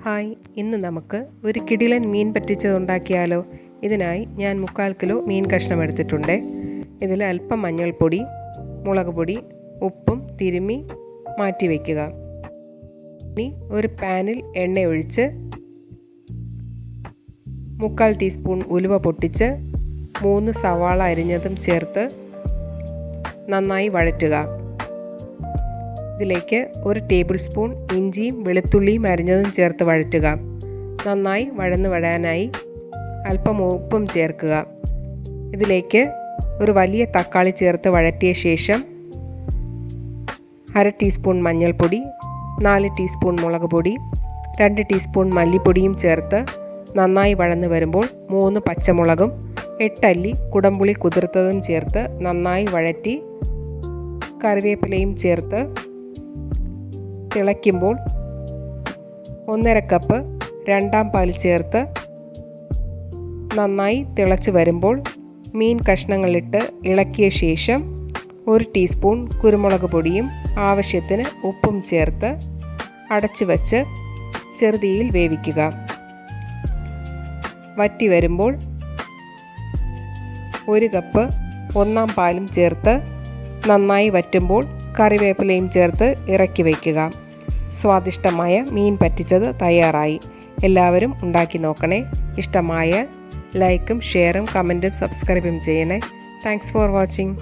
Hi, ഇന്ന് നമുക്ക് ഒരു കിടിലൻ മീൻ പറ്റിച്ചത് ഉണ്ടാക്കിയാലോ. ഇതിനായി ഞാൻ 3/4 കിലോ മീൻ കഷ്ണം എടുത്തിട്ടുണ്ട്. ഇതിൽ അല്പം മഞ്ഞൾപ്പൊടി, മുളക് പൊടി, ഉപ്പും തിരുമ്മി മാറ്റി വയ്ക്കുക. ഇനി ഒരു പാനിൽ എണ്ണ ഒഴിച്ച് 3/4 ടീസ്പൂൺ ഉലുവ പൊട്ടിച്ച് 3 സവാള അരിഞ്ഞതും ചേർത്ത് നന്നായി വഴറ്റുക. ഇതിലേക്ക് 1 ടേബിൾ സ്പൂൺ ഇഞ്ചിയും വെളുത്തുള്ളിയും അരിഞ്ഞതും ചേർത്ത് വഴറ്റുക. നന്നായി വഴരാനായി അല്പം ഉപ്പും ചേർക്കുക. ഇതിലേക്ക് ഒരു വലിയ തക്കാളി ചേർത്ത് വഴറ്റിയ ശേഷം 1/2 ടീസ്പൂൺ മഞ്ഞൾപ്പൊടി, 4 ടീസ്പൂൺ മുളക് പൊടി, 2 ടീസ്പൂൺ മല്ലിപ്പൊടിയും ചേർത്ത് നന്നായി വഴന്നു വരുമ്പോൾ 3 പച്ചമുളകും 8 അല്ലി കുടംപുളി കുതിർത്തതും ചേർത്ത് നന്നായി വഴറ്റി കറിവേപ്പിലയും ചേർത്ത് തിളയ്ക്കുമ്പോൾ 1/2 കപ്പ് രണ്ടാം പാൽ ചേർത്ത് നന്നായി തിളച്ച് വരുമ്പോൾ മീൻ കഷ്ണങ്ങളിട്ട് ഇളക്കിയ ശേഷം 1 ടീസ്പൂൺ കുരുമുളക് പൊടിയും ആവശ്യത്തിന് ഉപ്പും ചേർത്ത് അടച്ചു വച്ച് ചെറുതീയിൽ വേവിക്കുക. വറ്റി വരുമ്പോൾ 1 കപ്പ് ഒന്നാം പാലും ചേർത്ത് നന്നായി വറ്റുമ്പോൾ കറിവേപ്പിലയും ചേർത്ത് ഇറക്കി വയ്ക്കുക. സ്വാദിഷ്ടമായ മീൻ പറ്റിച്ചത് തയ്യാറായി. എല്ലാവരും ഉണ്ടാക്കി നോക്കണേ. ഇഷ്ടമായാൽ ലൈക്കും ഷെയറും കമൻറ്റും സബ്സ്ക്രൈബും ചെയ്യണേ. Thanks for watching.